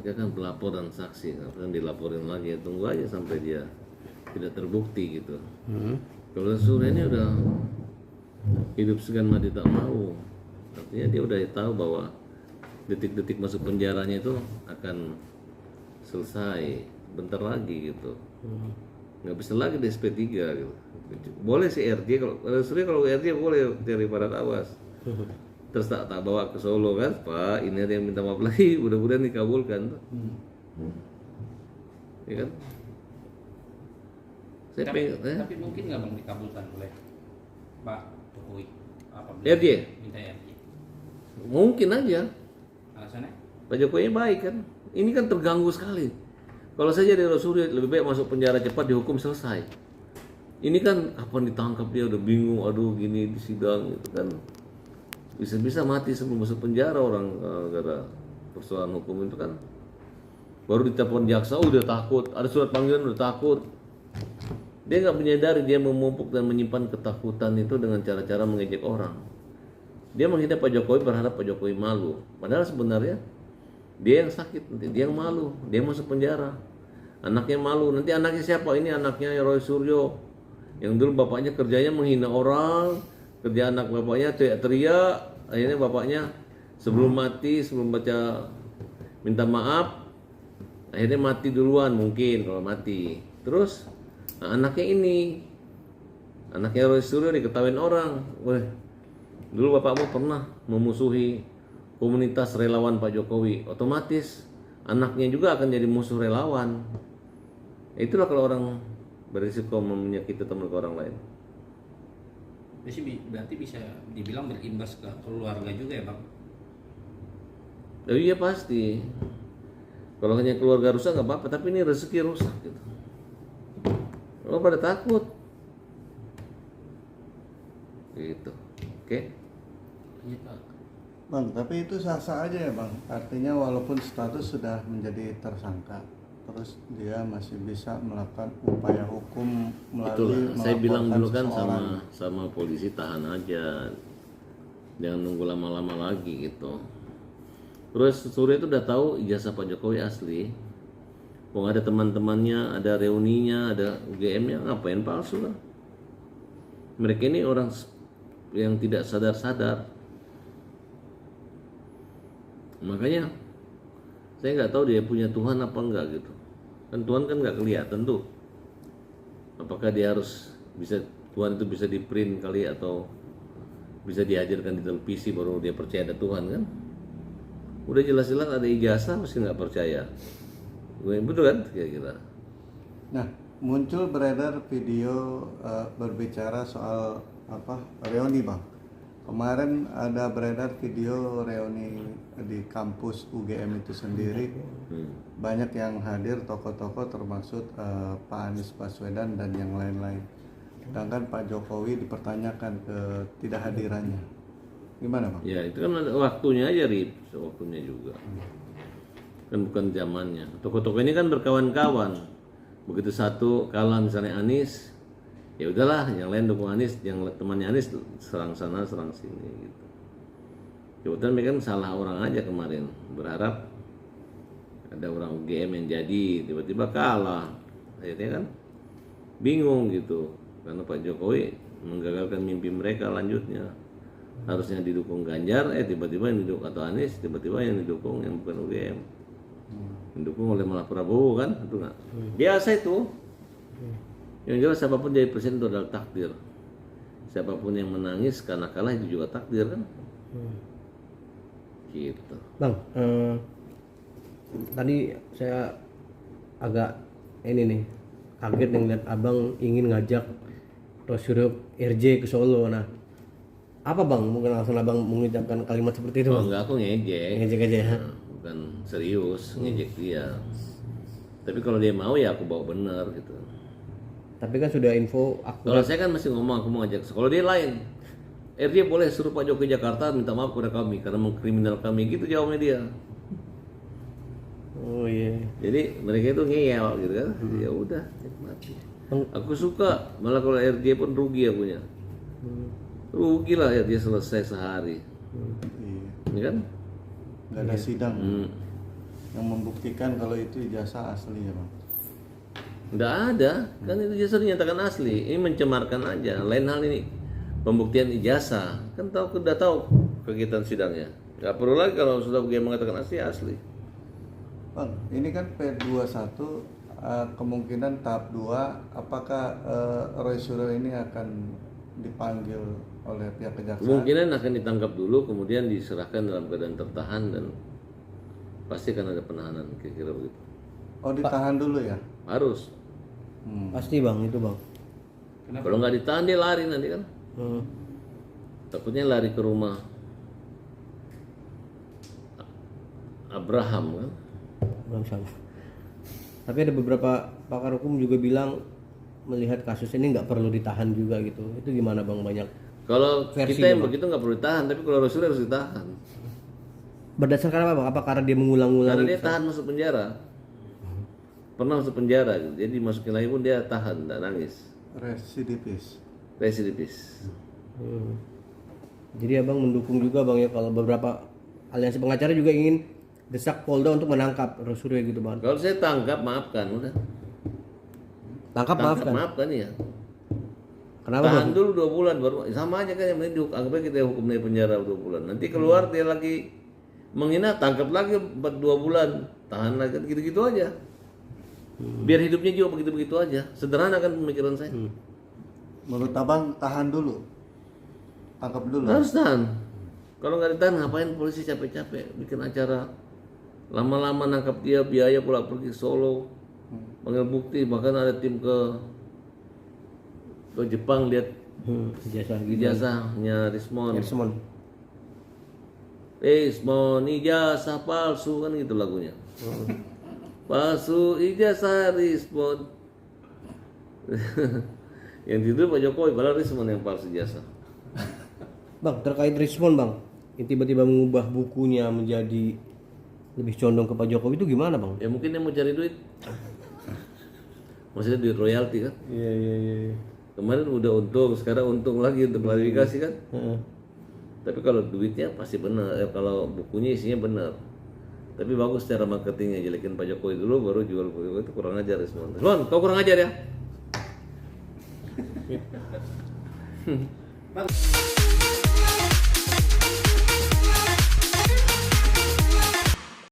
mereka kan pelapor dan saksi, kan dilaporin lagi, tunggu aja sampai dia tidak terbukti gitu. Kalau Surya ini udah hidup segan mati tak mau, artinya dia udah tahu bahwa detik-detik masuk penjaranya itu akan selesai bentar lagi gitu. Nggak bisa lagi di SP3 gitu. Boleh sih RJ, kalau Surya kalau RJ boleh daripada awas. Terus tak bawa ke Solo kan, Pak, ini ada yang minta maaf lagi, mudah-mudahan dikabulkan tuh. Ya kan? Tapi mungkin nggak Bang dikabulkan oleh Pak Jokowi apabila RJ? minta RJ. Mungkin aja. Alasannya? Pak Jokowi baik kan. Ini kan terganggu sekali. Kalau saya jadi Surya lebih baik masuk penjara cepat, dihukum selesai. Ini kan kapan ditangkap dia udah bingung, aduh gini di sidang itu kan bisa-bisa mati sebelum masuk penjara orang gara persoalan hukum itu kan. Baru ditelepon jaksa udah takut, ada surat panggilan udah takut. Dia nggak menyadari dia memupuk dan menyimpan ketakutan itu dengan cara-cara mengejek orang. Dia menghina Pak Jokowi berharap Pak Jokowi malu. Padahal sebenarnya dia yang sakit, nanti dia yang malu, dia masuk penjara. Anaknya malu, nanti anaknya siapa? Ini anaknya Roy Suryo. Yang dulu bapaknya kerjanya menghina orang, kerja anak bapaknya teriak-teriak, akhirnya bapaknya sebelum mati, sebelum baca minta maaf, akhirnya mati duluan mungkin kalau mati. Terus anaknya ini, anaknya Roy Suryo diketawain orang, weh, dulu bapakmu pernah memusuhi komunitas relawan Pak Jokowi, otomatis anaknya juga akan jadi musuh relawan. Itulah kalau orang berisiko menyakiti teman ke orang lain. Berarti bisa dibilang berimbas ke keluarga juga ya Bang? Oh iya pasti. Kalau hanya keluarga rusak nggak apa-apa, tapi ini rezeki rusak gitu. Lo pada takut. Gitu. Oke. Iya Pak. Bang, tapi itu sah-sah aja ya Bang. Artinya walaupun status sudah menjadi tersangka, terus dia masih bisa melakukan upaya hukum melalui Itulah saya bilang dulu kan seseorang. sama polisi, tahan aja, jangan nunggu lama-lama lagi gitu. Terus Surya itu udah tahu ijazah Pak Jokowi asli. Kok ada teman-temannya, ada reuninya, ada UGM-nya, ngapain palsu kan? Mereka ini orang yang tidak sadar-sadar. Makanya saya nggak tahu dia punya Tuhan apa enggak gitu. Kan Tuhan kan nggak kelihatan tuh. Apakah dia harus bisa, Tuhan itu bisa di print kali atau bisa diajarkan di televisi baru dia percaya ada Tuhan kan? Udah jelas-jelas ada ijazah masih nggak percaya. Betul kan kira-kira? Nah, muncul beredar video berbicara soal reuni Bang. Kemarin ada beredar video reuni di kampus UGM itu sendiri. Banyak yang hadir, tokoh-tokoh termasuk Pak Anies Baswedan dan yang lain-lain. Sedangkan Pak Jokowi dipertanyakan ketidakhadirannya. Gimana Bang? Ya itu kan ada waktunya aja, Rip, waktunya juga. Kan bukan zamannya. Tokoh-tokoh ini kan berkawan-kawan. Begitu satu kalah misalnya Anies, ya udahlah, yang lain dukung Anies, yang temannya Anies serang sana serang sini gitu. Kebetulan mereka kan salah orang aja kemarin, berharap ada orang UGM yang jadi, tiba-tiba kalah, akhirnya kan bingung gitu, karena Pak Jokowi menggagalkan mimpi mereka lanjutnya. Harusnya didukung Ganjar, tiba-tiba yang didukung atau Anies, tiba-tiba yang didukung yang bukan UGM, didukung oleh malah Prabowo kan, itu nggak biasa itu. Yang jelas siapapun jadi presiden itu adalah takdir. Siapapun yang menangis karena kalah itu juga takdir kan. Gitu. Bang, tadi saya agak ini nih kaget nih lihat abang ingin ngajak Rosyuryo RJ ke Solo. Nah, apa bang? Mungkin langsung abang mengucapkan kalimat seperti itu? Oh Bang? enggak, aku ngejek. Ngejek aja ya. Nah, bukan serius ngejek dia. Tapi kalau dia mau ya aku bawa bener gitu. Tapi kan sudah info Kalau akurat. saya kan masih ngomong aku mau ngajak. Kalau dia lain, RJ boleh suruh Pak Jokowi Jakarta minta maaf kepada kami karena mengkriminal kami, gitu jawabnya dia. Oh iya. Jadi mereka itu ngeyel gitu kan. Ya udah, nikmati. Aku suka, malah kalau RJ pun rugi akunya. Rugi lah RJ selesai sehari. Iya. Ya kan? Nggak ada sidang. yang membuktikan kalau itu ijazah asli ya bang? Nggak ada, kan itu ijazah dinyatakan asli. Ini mencemarkan aja. Lain hal ini pembuktian ijazah, kan udah tahu kegiatan sidangnya. Nggak perlu lagi kalau sudah dia mengatakan asli. Bang, ini kan P21 kemungkinan tahap 2, apakah Roy Suryo ini akan dipanggil oleh pihak kejaksaan? Kemungkinan akan ditangkap dulu, kemudian diserahkan dalam keadaan tertahan dan pasti akan ada penahanan, kira-kira begitu. Oh, ditahan dulu ya? Harus. Pasti bang, itu bang. Kalau nggak ditahan dia lari nanti kan. Takutnya lari ke rumah Abraham kan. Bang Sam. Tapi ada beberapa pakar hukum juga bilang melihat kasus ini nggak perlu ditahan juga gitu. Itu gimana bang, banyak? Kalau Versi kita yang Bang. begitu nggak perlu ditahan, tapi kalau Rasul harus ditahan. Berdasarkan apa bang? Apa karena dia mengulang-ulang? Karena dia tahan masuk penjara. Pernah masuk penjara, gitu. Jadi masukin lagi pun dia tahan, tidak nangis. Residipis. Jadi abang mendukung juga bang ya kalau beberapa aliansi pengacara juga ingin desak Polda untuk menangkap Roy Suryo gitu bang. Kalau saya tangkap, maafkan, udah. Tangkap maafkan. Maafkan ya. Kenapa Tahan bang? dulu 2 bulan baru sama aja kan, yang penting anggap aja kita hukum dari penjara 2 bulan. Nanti keluar dia lagi menghina, tangkap lagi 2 bulan, tahan lagi, gitu-gitu aja. Biar hidupnya juga begitu-begitu aja. Sederhana kan pemikiran saya. Menurut abang tahan dulu, tangkap dulu. Harus tahan. Kalau nggak ditahan, ngapain polisi capek-capek bikin acara, lama-lama nangkap dia, biaya pula pergi ke Solo, panggil bukti, bahkan ada tim ke Jepang lihat Ijazah gitu. ijazahnya Rismon. Rismon. Ijazah palsu kan gitu lagunya. Palsu ijazah Rismon. Yang tidur Pak Jokowi, padahal Rismon yang palsu ijazah. Bang, terkait Rismon bang, yang tiba-tiba mengubah bukunya menjadi lebih condong ke Pak Jokowi itu gimana bang? Ya mungkin dia mau cari duit. Maksudnya duit royalti kan. Iya. Kemarin udah untung, sekarang untung lagi untuk klarifikasi kan. Tapi kalau duitnya pasti benar, kalau bukunya isinya benar. Tapi bagus secara marketingnya, jelekin Pak Jokowi dulu baru jual buku, itu kurang ajar Rismon. Rismon, kau kurang ajar ya.